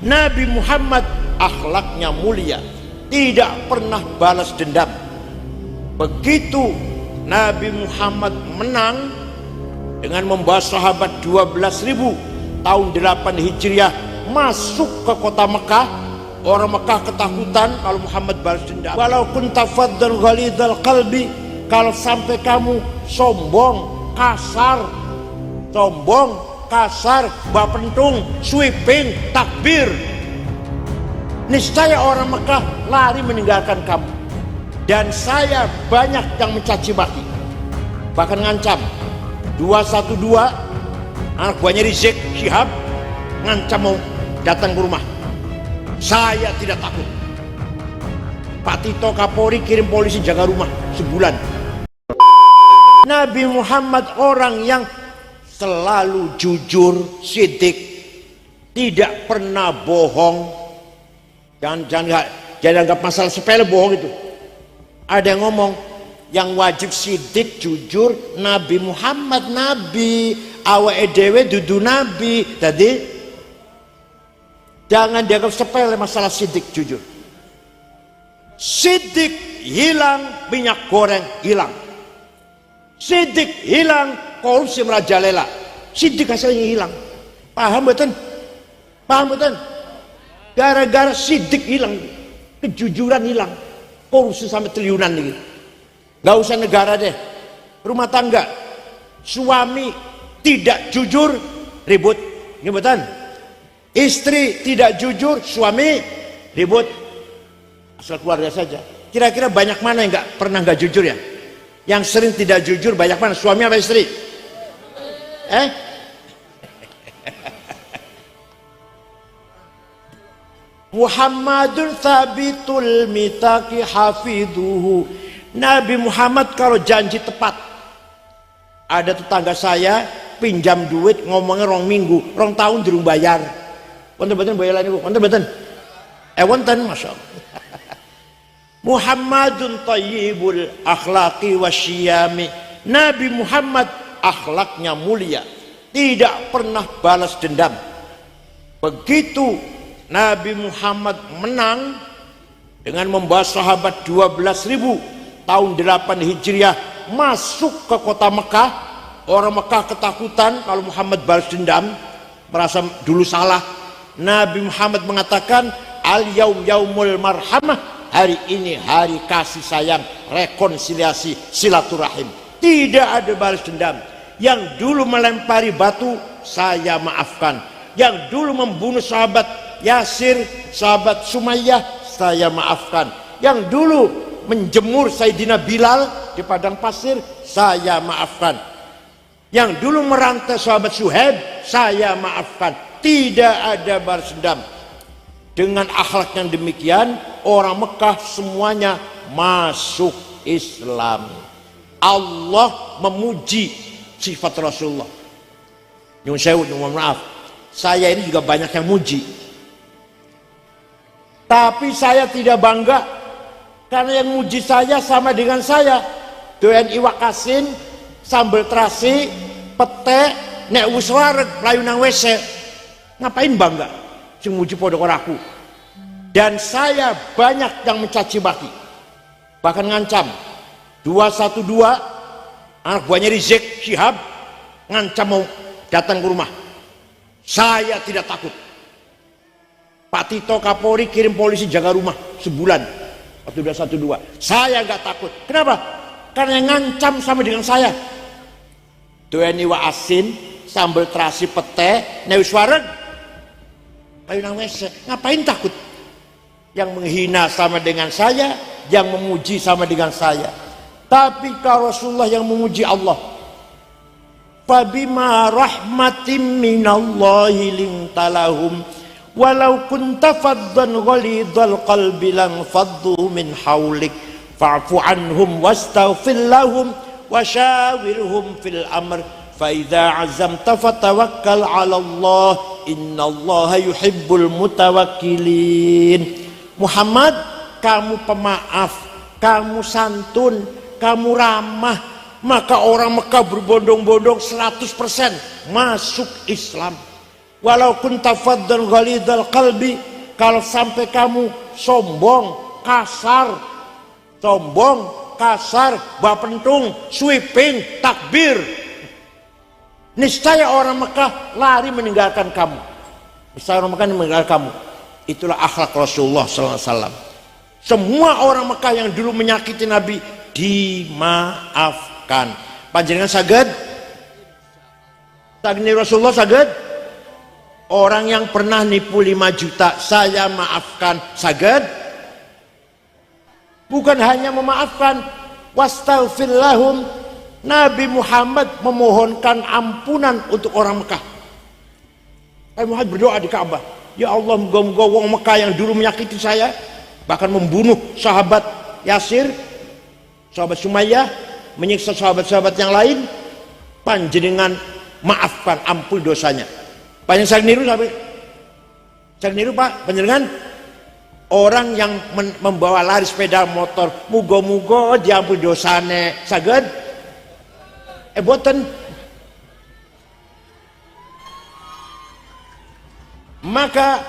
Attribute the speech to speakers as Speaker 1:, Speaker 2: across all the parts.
Speaker 1: Nabi Muhammad akhlaknya mulia, tidak pernah balas dendam. Begitu Nabi Muhammad menang dengan membawa sahabat 12.000 tahun 8 Hijriah masuk ke kota Mekah, orang Mekah ketakutan kalau Muhammad balas dendam. Walau kunta faddan ghalidhal qalbi, kalau sampai kamu sombong, kasar, bapentung, sweeping, takbir, niscaya orang Mekah lari meninggalkan kamu. Dan saya banyak yang mencaci maki, bahkan ngancam. 212 anak buahnya Rizik Syihab ngancam mau datang ke rumah. Saya tidak takut. Pak Tito Kapolri kirim polisi jaga rumah sebulan. Nabi Muhammad orang yang selalu jujur, sidik, tidak pernah bohong. Jangan anggap masalah sepele bohong itu. Ada yang ngomong yang wajib sidik jujur Nabi Muhammad, nabi awake dhewe dudu nabi. Jadi jangan dianggap sepele masalah sidik jujur. Sidik hilang, minyak goreng hilang. Sidik hilang, korupsi merajalela. Sidik hasilnya hilang. Paham betul? Paham betul? Gara-gara sidik hilang, kejujuran hilang, korupsi sampai triliunan nih. Gak usah negara deh, rumah tangga, suami tidak jujur, ribut, ngebetan. Istri tidak jujur, suami ribut. Asal keluarga saja. Kira-kira banyak mana yang nggak jujur ya? Yang sering tidak jujur banyak mana? Suami apa istri? Muhammadun thabitul mitaki hafidhuhu. Nabi Muhammad kalau janji tepat. Ada tetangga saya pinjam duit ngomongnya rong minggu, rong tahun durung bayar. Wonten-wonten bayar niku, wonten-wonten. Wonten, masyaallah. Muhammadun thayyibul akhlaqi wasyiyami. Nabi Muhammad akhlaknya mulia, tidak pernah balas dendam. Begitu Nabi Muhammad menang dengan membawa sahabat 12.000 tahun 8 Hijriah masuk ke kota Mekah, orang Mekah ketakutan kalau Muhammad balas dendam, merasa dulu salah. Nabi Muhammad mengatakan al-yaum yaumul marhamah, hari ini hari kasih sayang, rekonsiliasi, silaturahim, tidak ada balas dendam. Yang dulu melempari batu saya maafkan, yang dulu membunuh sahabat Yasir, sahabat Sumayyah saya maafkan, yang dulu menjemur Sayyidina Bilal di padang pasir saya maafkan, yang dulu merantai sahabat Suhaib saya maafkan. Tidak ada balas dendam. Dengan akhlak yang demikian orang Mekah semuanya masuk Islam. Allah memuji sifat Rasulullah. Nyun sewu, mohon maaf, saya ini juga banyak yang muji, tapi saya tidak bangga karena yang muji saya sama dengan saya doyan iwak asin, sambal terasi, pete, nek wis wareg mlayu nang WC. Ngapain bangga sing muji padha karo aku? Dan saya banyak yang mencaci maki, bahkan ngancam. 212 anak buahnya Rizik Syihab ngancam mau datang ke rumah. Saya tidak takut. Pak Tito Kapolri kirim polisi jaga rumah sebulan waktu 212. Saya nggak takut. Kenapa? Karena yang ngancam sama dengan saya. Doyan iwak asin, sambal terasi, pete, newis wareg, ayo nang WC. Ngapain takut? Yang menghina sama dengan saya, yang memuji sama dengan saya. Tapi kalau Rasulullah yang memuji Allah, fabima rahmatim minallahi lintalahum walau kunta faddan ghalidhal qalbi lan faddu min haulik fa'fu anhum wastaghfir lahum wasyawirhum fil amr fa idza azamta fatawakkal 'ala Allah innallaha yuhibbul mutawakkilin. Muhammad, kamu pemaaf, kamu santun, kamu ramah, maka orang Mekah berbondong-bondong 100% masuk Islam. Walau kunta faddan ghalidhal qalbi, kalau sampai kamu sombong, kasar, bapentung, sweeping, takbir, niscaya orang Mekah lari meninggalkan kamu. Niscaya orang Mekah meninggalkan kamu. Itulah akhlak Rasulullah SAW. Semua orang Mekah yang dulu menyakiti Nabi dimaafkan. Panjenengan saged? Saged Rasulullah saged? Orang yang pernah nipu 5 juta saya maafkan, saged? Bukan hanya memaafkan, wastaghfir lahum, Nabi Muhammad memohonkan ampunan untuk orang Mekah. Nabi Muhammad berdoa di Ka'bah, ya Allah, moga-moga wong Mekah yang dulu menyakiti saya, bahkan membunuh sahabat Yasir, sahabat Sumayyah, menyiksa sahabat-sahabat yang lain, panjenengan maafkan, ampun dosanya. Panjenengan saya niru Pak, panjenengan orang yang membawa lari sepeda motor, muga-muga diampuni dosane, saged? Boten. Maka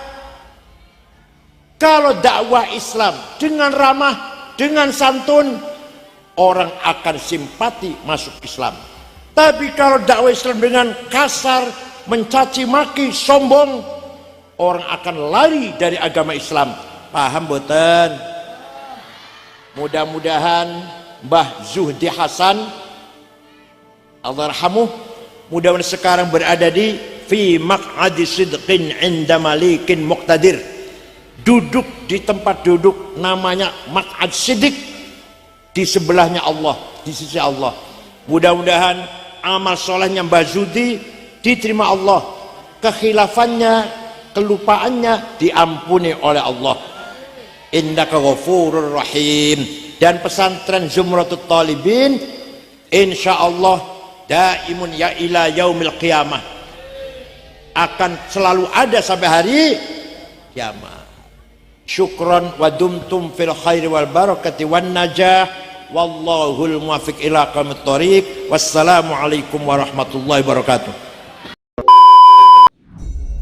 Speaker 1: kalau dakwah Islam dengan ramah, dengan santun, orang akan simpati masuk Islam. Tapi kalau dakwah Islam dengan kasar, mencaci maki, sombong, orang akan lari dari agama Islam. Paham boten? Mudah-mudahan Mbah Zuhdi Hasan, Allah yarhamuh, mudah-mudahan sekarang berada di fi maq'adi sidqin 'inda malikin muqtadir, duduk di tempat duduk namanya maq'ad sidq, di sebelahnya Allah, di sisi Allah. Mudah-mudahan amal solehnya Mbah Zuhdi diterima Allah, kekhilafannya, kelupaannya diampuni oleh Allah. Innaka ghafurur rahim. Dan pesantren Zumratut Talibin insyaallah daimun ya ila yaumil qiyamah, akan selalu ada sampai hari kiamat. Syukran wa dumtum fil khairi wal barakati wan najah, wallahul muwaffiq ila aqwamit thoriq. Wassalamualaikum warahmatullahi wabarakatuh.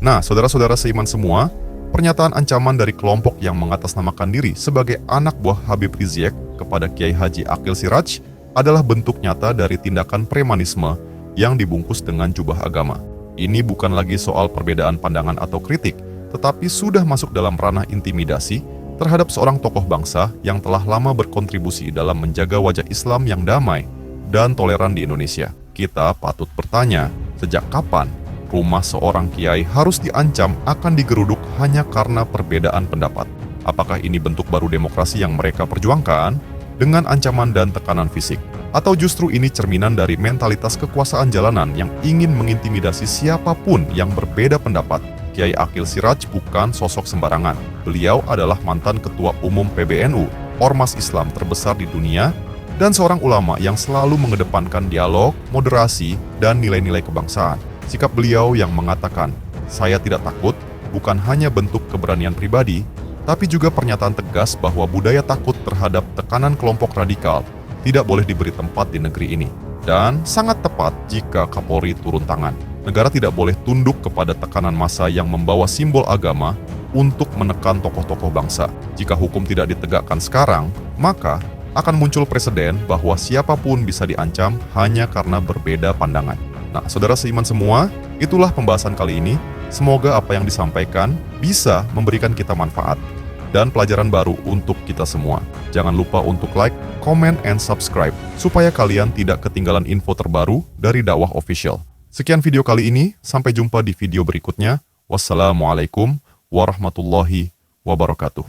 Speaker 2: Nah, saudara-saudara seiman semua, pernyataan ancaman dari kelompok yang mengatasnamakan diri sebagai anak buah Habib Rizik kepada Kiai Haji Aqil Siraj adalah bentuk nyata dari tindakan premanisme yang dibungkus dengan jubah agama. Ini bukan lagi soal perbedaan pandangan atau kritik, tetapi sudah masuk dalam ranah intimidasi terhadap seorang tokoh bangsa yang telah lama berkontribusi dalam menjaga wajah Islam yang damai dan toleran di Indonesia. Kita patut bertanya, sejak kapan rumah seorang kiai harus diancam akan digeruduk hanya karena perbedaan pendapat? Apakah ini bentuk baru demokrasi yang mereka perjuangkan dengan ancaman dan tekanan fisik? Atau justru ini cerminan dari mentalitas kekuasaan jalanan yang ingin mengintimidasi siapapun yang berbeda pendapat? Kiai Aqil Siraj bukan sosok sembarangan. Beliau adalah mantan Ketua Umum PBNU, ormas Islam terbesar di dunia, dan seorang ulama yang selalu mengedepankan dialog, moderasi, dan nilai-nilai kebangsaan. Sikap beliau yang mengatakan, "Saya tidak takut," bukan hanya bentuk keberanian pribadi, tapi juga pernyataan tegas bahwa budaya takut terhadap tekanan kelompok radikal tidak boleh diberi tempat di negeri ini. Dan sangat tepat jika Kapolri turun tangan. Negara tidak boleh tunduk kepada tekanan massa yang membawa simbol agama untuk menekan tokoh-tokoh bangsa. Jika hukum tidak ditegakkan sekarang, maka akan muncul presiden bahwa siapapun bisa diancam hanya karena berbeda pandangan. Nah, saudara seiman semua, itulah pembahasan kali ini. Semoga apa yang disampaikan bisa memberikan kita manfaat dan pelajaran baru untuk kita semua. Jangan lupa untuk like, comment, and subscribe supaya kalian tidak ketinggalan info terbaru dari Dakwah Official. Sekian video kali ini, sampai jumpa di video berikutnya. Wassalamualaikum warahmatullahi wabarakatuh.